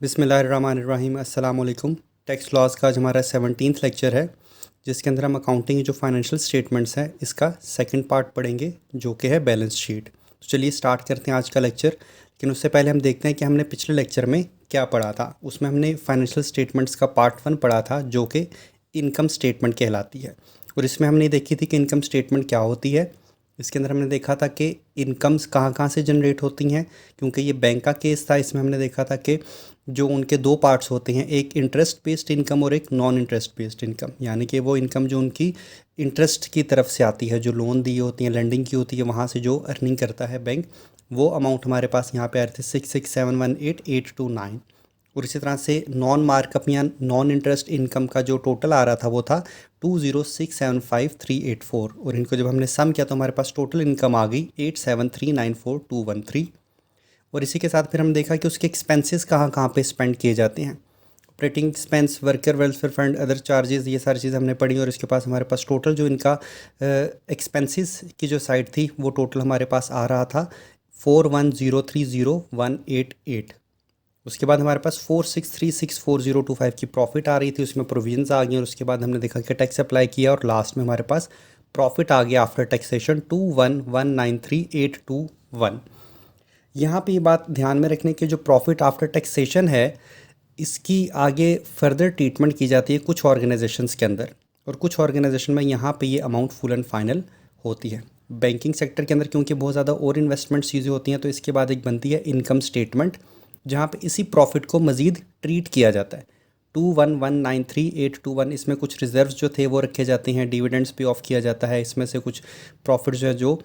बिस्मिल्लाहिर्रहमानिर्रहीम अस्सलाम वालेकुम। टैक्स लॉज का आज हमारा 17th लेक्चर है, जिसके अंदर हम अकाउंटिंग जो फाइनेंशियल स्टेटमेंट्स हैं इसका सेकंड पार्ट पढ़ेंगे, जो कि है बैलेंस शीट। तो चलिए स्टार्ट करते हैं आज का लेक्चर। लेकिन उससे पहले हम देखते हैं कि हमने पिछले लेक्चर में क्या पढ़ा था। उसमें हमने फाइनेंशियल स्टेटमेंट्स का पार्ट 1 पढ़ा था, जो कि इनकम स्टेटमेंट कहलाती है। और इसमें हमने देखी थी कि इनकम स्टेटमेंट क्या होती है। इसके अंदर हमने देखा था कि इनकम्स कहाँ कहाँ से जनरेट होती हैं, क्योंकि ये बैंक का केस था। इसमें हमने देखा था कि जो उनके दो पार्ट्स होते हैं, एक इंटरेस्ट बेस्ड इनकम और एक नॉन इंटरेस्ट बेस्ड इनकम, यानी कि वो इनकम जो उनकी इंटरेस्ट की तरफ से आती है, जो लोन दी होती है, लेंडिंग की होती है, वहाँ से जो अर्निंग करता है बैंक, वो अमाउंट हमारे पास यहाँ पे आ रहे थे 66718,829। और इसी तरह से नॉन मार्कअप या नॉन इंटरेस्ट इनकम का जो टोटल आ रहा था वो था 20675,384। और इनको जब हमने सम किया तो हमारे पास टोटल इनकम आ गई 87394,213। और इसी के साथ फिर हम देखा कि उसके एक्सपेंसेस कहाँ कहाँ पे स्पेंड किए जाते हैं। Operating expense, worker welfare fund, other charges, ये सारी चीज़ें हमने पढ़ी। और इसके पास हमारे पास टोटल जो इनका एक्सपेंसेस की जो साइड थी वो टोटल हमारे पास आ रहा था 41030188। उसके बाद हमारे पास 46364025 की प्रॉफिट आ रही थी, उसमें प्रोविजंस आ गई। और उसके बाद हमने देखा कि टैक्स अप्लाई किया और लास्ट में हमारे पास प्रॉफिट आ गया आफ्टर टैक्सेशन 21193,821। यहाँ पे ये बात ध्यान में रखने की, जो प्रॉफिट आफ्टर टैक्सेशन है इसकी आगे फर्दर ट्रीटमेंट की जाती है कुछ ऑर्गेनाइजेशंस के अंदर, और कुछ ऑर्गेनाइजेशन में यहाँ पे ये अमाउंट फुल एंड फाइनल होती है। बैंकिंग सेक्टर के अंदर क्योंकि बहुत ज़्यादा और इन्वेस्टमेंट चीज़ें होती हैं, तो इसके बाद एक बनती है इनकम स्टेटमेंट, जहाँ पे इसी प्रॉफिट को मज़ीद ट्रीट किया जाता है। 21193,821, इसमें कुछ रिजर्व्स जो थे वो रखे जाते हैं, डिविडेंड्स पे ऑफ किया जाता है, इसमें से कुछ प्रॉफिट जो है जो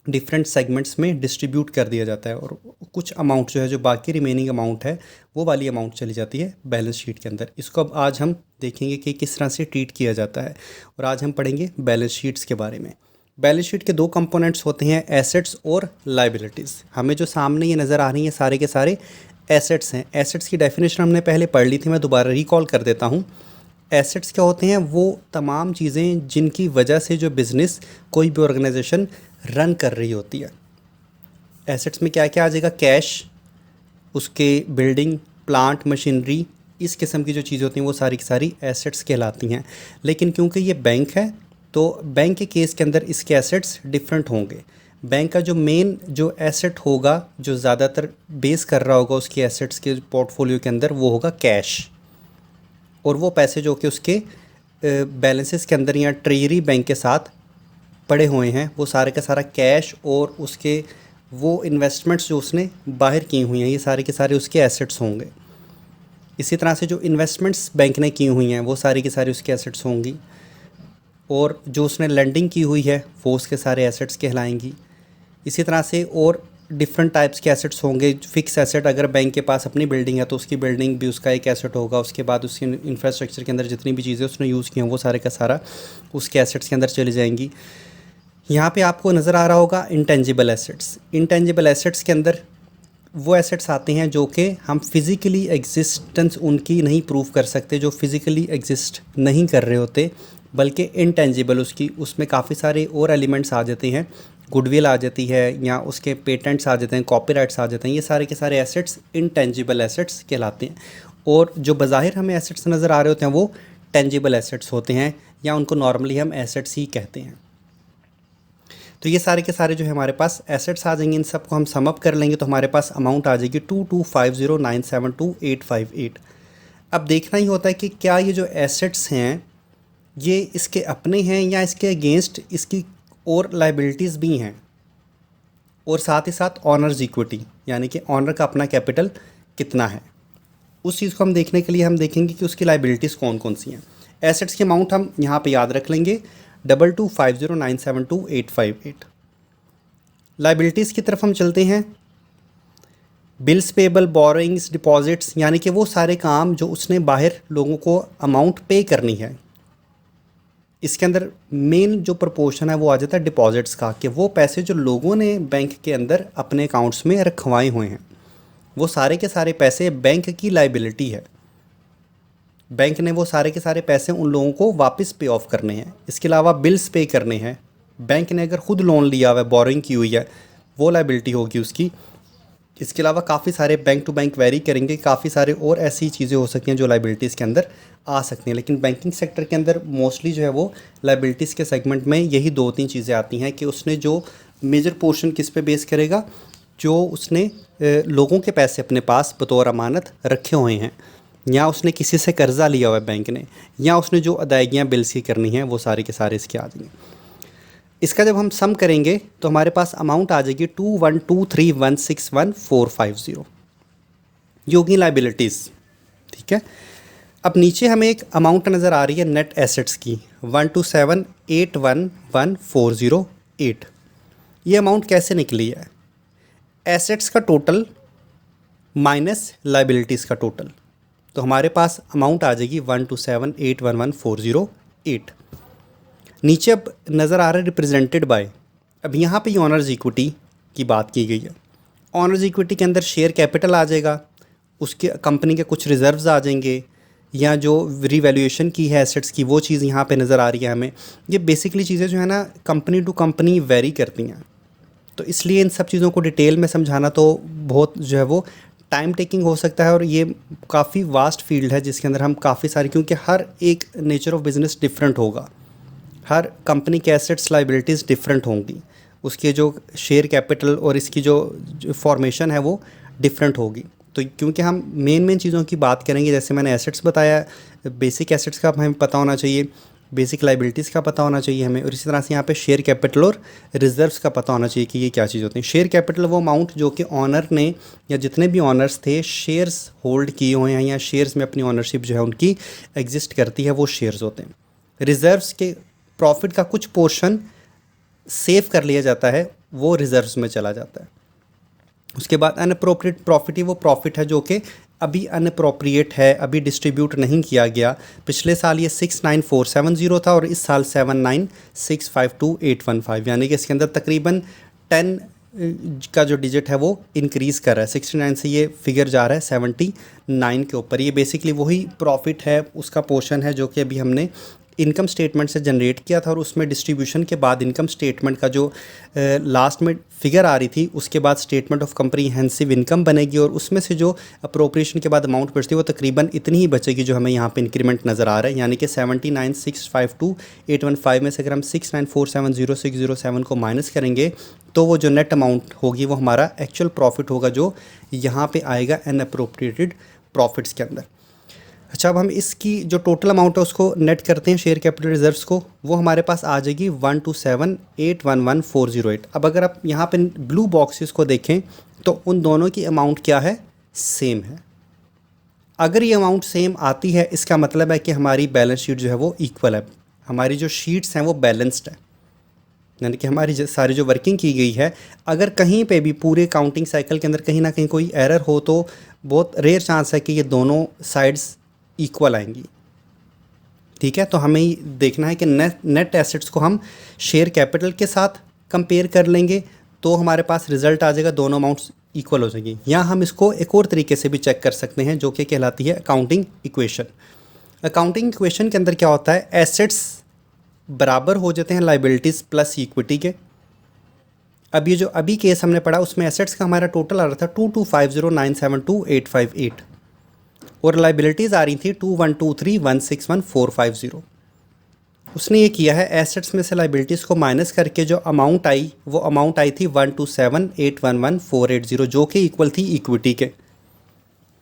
डिफरेंट सेगमेंट्स में डिस्ट्रीब्यूट कर दिया जाता है, और कुछ अमाउंट जो है जो बाकी रिमेनिंग अमाउंट है वो वाली अमाउंट चली जाती है बैलेंस शीट के अंदर। इसको अब आज हम देखेंगे कि किस तरह से ट्रीट किया जाता है, और आज हम पढ़ेंगे बैलेंस शीट्स के बारे में। बैलेंस शीट के दो कंपोनेंट्स होते हैं, एसेट्स और लाइबिलिटीज़। हमें जो सामने ये नज़र आ रही हैं सारे के सारे एसेट्स हैं। एसेट्स की डेफिनेशन हमने पहले पढ़ ली थी, मैं दोबारा रिकॉल कर देता हूँ। एसेट्स क्या होते हैं? वो तमाम चीज़ें जिनकी वजह से जो बिज़नेस कोई भी ऑर्गेनाइजेशन रन कर रही होती है। एसेट्स में क्या क्या आ जाएगा? कैश, उसके बिल्डिंग, प्लांट, मशीनरी, इस किस्म की जो चीज़ें होती हैं वो सारी की सारी एसेट्स कहलाती हैं। लेकिन क्योंकि ये बैंक है तो बैंक के केस के अंदर इसके एसेट्स डिफरेंट होंगे। बैंक का जो मेन जो एसेट होगा, जो ज़्यादातर बेस कर रहा होगा उसकी एसेट्स के पोर्टफोलियो के अंदर, वो होगा कैश। और वो पैसे जो कि उसके बैलेंसेस के अंदर या ट्रेजरी बैंक के साथ पड़े हुए हैं, वो सारे का सारा कैश, और उसके वो इन्वेस्टमेंट्स जो उसने बाहर की हुई हैं, ये सारे के सारे उसके एसेट्स होंगे। इसी तरह से जो इन्वेस्टमेंट्स बैंक ने की हुई हैं वो सारी की सारी उसके एसेट्स होंगी, और जो उसने लेंडिंग की हुई है वो उसके सारे एसेट्स कहलाएंगी। इसी तरह से और डिफरेंट टाइप्स के एसेट्स होंगे। फिक्स एसेट, अगर बैंक के पास अपनी बिल्डिंग है तो उसकी बिल्डिंग भी उसका एक एसेट होगा। उसके बाद उसकी इंफ्रास्ट्रक्चर के अंदर जितनी भी चीज़ें उसने यूज़ की हैं वो सारे का सारा उसके एसेट्स के अंदर चली जाएंगी। यहाँ पे आपको नज़र आ रहा होगा इंटेंजिबल एसेट्स। इंटेंजिबल एसेट्स के अंदर वो एसेट्स आते हैं जो कि हम फिज़िकली एग्जिस्टेंस उनकी नहीं प्रूव कर सकते, जो फिज़िकली एग्जिस्ट नहीं कर रहे होते, बल्कि इंटेंजिबल उसकी, उसमें काफ़ी सारे और एलिमेंट्स आ जाते हैं। गुडविल आ जाती है, या उसके पेटेंट्स आ जाते हैं, कॉपीराइट्स आ जाते हैं। ये सारे के सारे एसेट्स इंटेंजिबल एसेट्स कहलाते हैं। और जो बज़ाहिर हमें एसेट्स नज़र आ रहे होते हैं वो टेंजिबल एसेट्स होते हैं, या उनको नॉर्मली हम एसेट्स ही कहते हैं। तो ये सारे के सारे जो है हमारे पास एसेट्स आ जाएंगे। इन सबको हम सम अप कर लेंगे तो हमारे पास अमाउंट आ जाएगी 2250972,858। अब देखना ही होता है कि क्या ये जो एसेट्स हैं ये इसके अपने हैं या इसके अगेंस्ट इसकी और लाइबिलिटीज़ भी हैं, और साथ ही साथ ऑनर्स इक्विटी, यानी कि ऑनर का अपना कैपिटल कितना है। उस चीज़ को हम देखने के लिए हम देखेंगे कि उसकी लाइबिलिटीज़ कौन कौन सी हैं। एसेट्स की अमाउंट हम यहाँ पे याद रख लेंगे 2250972,858। लाइबिलिटीज़ की तरफ हम चलते हैं। बिल्स पेबल, बोरोइंग्स, डिपॉजिट्स, यानी कि वो सारे काम जो उसने बाहर लोगों को अमाउंट पे करनी है। इसके अंदर मेन जो प्रपोर्शन है वो आ जाता है डिपॉजिट्स का, कि वो पैसे जो लोगों ने बैंक के अंदर अपने अकाउंट्स में रखवाए हुए हैं, वो सारे के सारे पैसे बैंक की लाइबिलिटी है। बैंक ने वो सारे के सारे पैसे उन लोगों को वापस पे ऑफ करने हैं। इसके अलावा बिल्स पे करने हैं। बैंक ने अगर ख़ुद लोन लिया हुआ है, बोरिंग की हुई है, वो लाइबिलिटी होगी उसकी। इसके अलावा काफ़ी सारे बैंक टू बैंक वेरी करेंगे, काफ़ी सारे और ऐसी चीज़ें हो सकती हैं जो लाइबिलिटीज़ के अंदर आ सकती हैं, लेकिन बैंकिंग सेक्टर के अंदर मोस्टली जो है वो लाइबिलिटीज़ के सेगमेंट में यही 2-3 चीज़ें आती हैं कि उसने जो मेजर पोर्शन किस पे बेस करेगा, जो उसने लोगों के पैसे अपने पास बतौर अमानत रखे हुए हैं, या उसने किसी से कर्ज़ा लिया हुआ है बैंक ने, या उसने जो अदायगियाँ बिल्स की करनी है, वो सारे के सारे इसके आ जाएंगे। इसका जब हम सम करेंगे तो हमारे पास अमाउंट आ जाएगी 2123161,450, ये होगी लाइबिलिटीज़। ठीक है, अब नीचे हमें एक अमाउंट नज़र आ रही है नेट एसेट्स की 127811408। ये अमाउंट कैसे निकली है? एसेट्स का टोटल माइनस लाइबिलिटीज़ का टोटल। तो हमारे पास अमाउंट आ जाएगी 127811408। नीचे अब नज़र आ रहा है रिप्रेजेंटेड बाय। अब यहाँ पे ऑनर्स इक्विटी की बात की गई है। ऑनर्स इक्विटी के अंदर शेयर कैपिटल आ जाएगा, उसके कंपनी के कुछ रिजर्व्स आ जाएंगे, या जो रिवैल्यूएशन की है एसेट्स की वो चीज़ यहाँ पे नज़र आ रही है हमें। ये बेसिकली चीज़ें जो है ना कंपनी टू कंपनी वेरी करती हैं, तो इसलिए इन सब चीज़ों को डिटेल में समझाना तो बहुत जो है वो टाइम टेकिंग हो सकता है, और ये काफ़ी वास्ट फील्ड है जिसके अंदर हम काफ़ी सारी, क्योंकि हर एक नेचर ऑफ बिज़नेस डिफरेंट होगा, हर कंपनी के एसेट्स लाइबिलिटीज़ डिफरेंट होंगी, उसके जो शेयर कैपिटल और इसकी जो फॉर्मेशन है वो डिफरेंट होगी। तो क्योंकि हम मेन चीज़ों की बात करेंगे, जैसे मैंने एसेट्स बताया, बेसिक एसेट्स का हमें पता होना चाहिए, बेसिक लाइबिलिटीज़ का पता होना चाहिए हमें, और इसी तरह से यहाँ पे शेयर कैपिटल और रिजर्व्स का पता होना चाहिए कि ये क्या चीज़ होती है। शेयर कैपिटल वो अमाउंट जो कि ऑनर ने या जितने भी ऑनर्स थे शेयर्स होल्ड किए हुए हैं या शेयर्स में अपनी ऑनरशिप जो है उनकी एग्जिस्ट करती है, वो शेयर्स होते हैं। रिजर्व्स के प्रॉफिट का कुछ पोर्शन सेव कर लिया जाता है, वो रिजर्व्स में चला जाता है। उसके बाद अनअप्रोप्रिएट प्रॉफिट ही वो प्रॉफिट है जो कि अभी अनअप्रोप्रिएट है, अभी डिस्ट्रीब्यूट नहीं किया गया। पिछले साल ये 69470 था और इस साल 79652,815, यानी कि इसके अंदर तकरीबन 10 का जो डिजिट है वो इंक्रीज़ कर रहा है। 69 से ये फिगर जा रहा है 79 के ऊपर। ये बेसिकली वही प्रॉफिट है, उसका पोर्शन है जो कि अभी हमने इनकम स्टेटमेंट से जनरेट किया था, और उसमें डिस्ट्रीब्यूशन के बाद इनकम स्टेटमेंट का जो लास्ट में फिगर आ रही थी, उसके बाद स्टेटमेंट ऑफ कंप्रीहेंसिव इनकम बनेगी, और उसमें से जो अप्रोप्रिएशन के बाद अमाउंट बचती है वो तकरीबन इतनी ही बचेगी जो हमें यहाँ पे इंक्रीमेंट नज़र आ रहा है। यानी कि 79,652,815 में से अगर हम 69470,607 को माइनस करेंगे तो वो जो नेट अमाउंट होगी वो हमारा एक्चुअल प्रॉफिट होगा जो यहाँ पर आएगा अनअप्रोप्रिएटेड प्रॉफिट्स के अंदर। अच्छा, अब हम इसकी जो टोटल अमाउंट है उसको नेट करते हैं शेयर कैपिटल रिजर्व्स को, वो हमारे पास आ जाएगी 127811408। अब अगर आप यहाँ पे ब्लू बॉक्सेस को देखें तो उन दोनों की अमाउंट क्या है, सेम है। अगर ये अमाउंट सेम आती है इसका मतलब है कि हमारी बैलेंस शीट जो है वो इक्वल है, हमारी जो शीट्स हैं वो बैलेंस्ड है, यानी कि हमारी सारी जो वर्किंग की गई है, अगर कहीं पे भी पूरे काउंटिंग साइकिल के अंदर कहीं ना कहीं कोई एरर हो तो बहुत रेयर चांस है कि ये दोनों साइड्स इक्वल आएंगी। ठीक है, तो हमें देखना है कि नेट एसेट्स को हम शेयर कैपिटल के साथ कंपेयर कर लेंगे तो हमारे पास रिजल्ट आ जाएगा, दोनों अमाउंट्स इक्वल हो जाएंगी। या हम इसको एक और तरीके से भी चेक कर सकते हैं जो कि कहलाती है अकाउंटिंग इक्वेशन। अकाउंटिंग इक्वेशन के अंदर क्या होता है, एसेट्स बराबर हो जाते हैं लाइबिलिटीज़ प्लस इक्विटी के। अब ये जो अभी केस हमने पढ़ा उसमें एसेट्स का हमारा टोटल आ रहा था 2250972,858 और लाइबिलिटीज़ आ रही थी 2123161,450। उसने ये किया है, एसेट्स में से लाइबिलिटीज़ को माइनस करके जो अमाउंट आई वो अमाउंट आई थी 127811480 जो कि इक्वल थी इक्विटी के।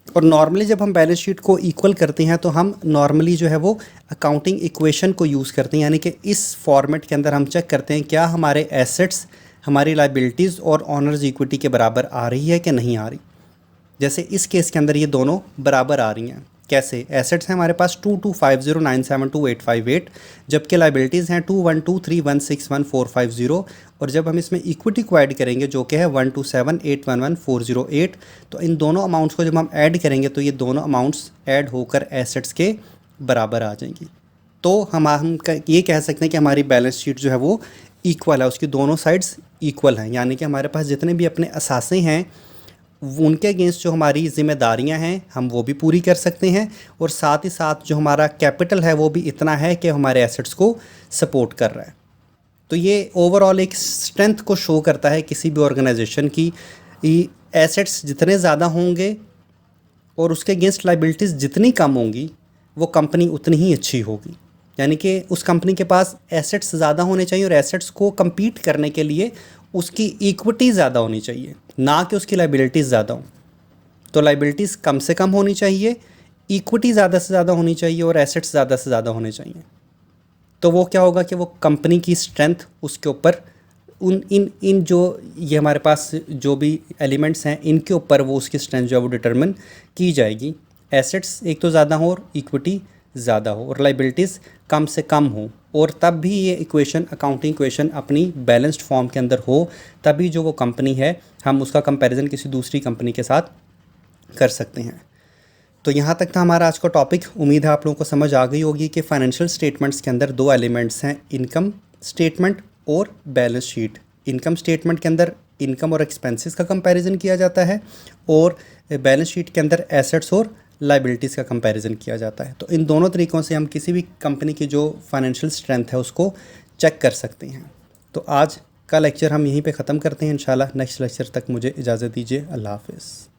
और नॉर्मली जब हम बैलेंस शीट को इक्वल करते हैं तो हम नॉर्मली जो है वो अकाउंटिंग इक्वेशन को यूज़ करते हैं, यानी कि इस फॉर्मेट के अंदर हम चेक करते हैं क्या हमारे एसेट्स हमारी लाइबिलिटीज़ और ऑनर्स इक्विटी के बराबर आ रही है कि नहीं आ रही। जैसे इस केस के अंदर ये दोनों बराबर आ रही हैं। कैसे, एसेट्स हैं हमारे पास 2250972,858 जबकि लाइबिलिटीज़ हैं 2123161,450 और जब हम इसमें इक्विटी को ऐड करेंगे जो कि है 127811408 तो इन दोनों अमाउंट्स को जब हम ऐड करेंगे तो ये दोनों अमाउंट्स ऐड होकर एसेट्स के बराबर आ जाएंगी। तो हम ये कह सकते हैं कि हमारी बैलेंस शीट जो है वो इक्वल है, उसकी दोनों साइड्स इक्वल हैं, यानी कि हमारे पास जितने भी अपने असासे हैं उनके अगेंस्ट जो हमारी ज़िम्मेदारियां हैं हम वो भी पूरी कर सकते हैं और साथ ही साथ जो हमारा कैपिटल है वो भी इतना है कि हमारे एसेट्स को सपोर्ट कर रहा है। तो ये ओवरऑल एक स्ट्रेंथ को शो करता है किसी भी ऑर्गेनाइजेशन की एसेट्स जितने ज़्यादा होंगे और उसके अगेंस्ट लाइबिलिटीज़ जितनी कम होंगी वो कंपनी उतनी ही अच्छी होगी। यानी कि उस कंपनी के पास एसेट्स ज़्यादा होने चाहिए और एसेट्स को compete करने के लिए उसकी इक्विटी ज़्यादा होनी चाहिए, ना कि उसकी लाइबिलिटीज़ ज़्यादा हो। तो लाइबिलिटीज़ कम से कम होनी चाहिए, इक्विटी ज़्यादा से ज़्यादा होनी चाहिए और एसेट्स ज़्यादा से ज़्यादा होने चाहिए। तो वो क्या होगा कि वो कंपनी की स्ट्रेंथ उसके ऊपर उन इन इन जो ये हमारे पास जो भी एलिमेंट्स हैं इनके ऊपर वो उसकी स्ट्रेंथ जो है वो डिटरमिन की जाएगी। एसेट्स एक तो ज़्यादा हो और इक्विटी ज़्यादा हो और लाइबिलिटीज़ कम से कम हो, और तब भी ये इक्वेशन अकाउंटिंग इक्वेशन अपनी बैलेंस्ड फॉर्म के अंदर हो, तभी जो वो कंपनी है हम उसका कंपैरिजन किसी दूसरी कंपनी के साथ कर सकते हैं। तो यहाँ तक था हमारा आज का टॉपिक। उम्मीद है आप लोगों को समझ आ गई होगी कि फाइनेंशियल स्टेटमेंट्स के अंदर दो एलिमेंट्स हैं, इनकम स्टेटमेंट और बैलेंस शीट। इनकम स्टेटमेंट के अंदर इनकम और एक्सपेंसेस का कंपैरिजन किया जाता है और बैलेंस शीट के अंदर एसेट्स और लाइबिलिटीज़ का कंपैरिजन किया जाता है। तो इन दोनों तरीक़ों से हम किसी भी कंपनी की जो फाइनेंशियल स्ट्रेंथ है उसको चेक कर सकते हैं। तो आज का लेक्चर हम यहीं पे ख़त्म करते हैं। इंशाल्लाह नेक्स्ट लेक्चर तक मुझे इजाज़त दीजिए। अल्लाह हाफ़िज़।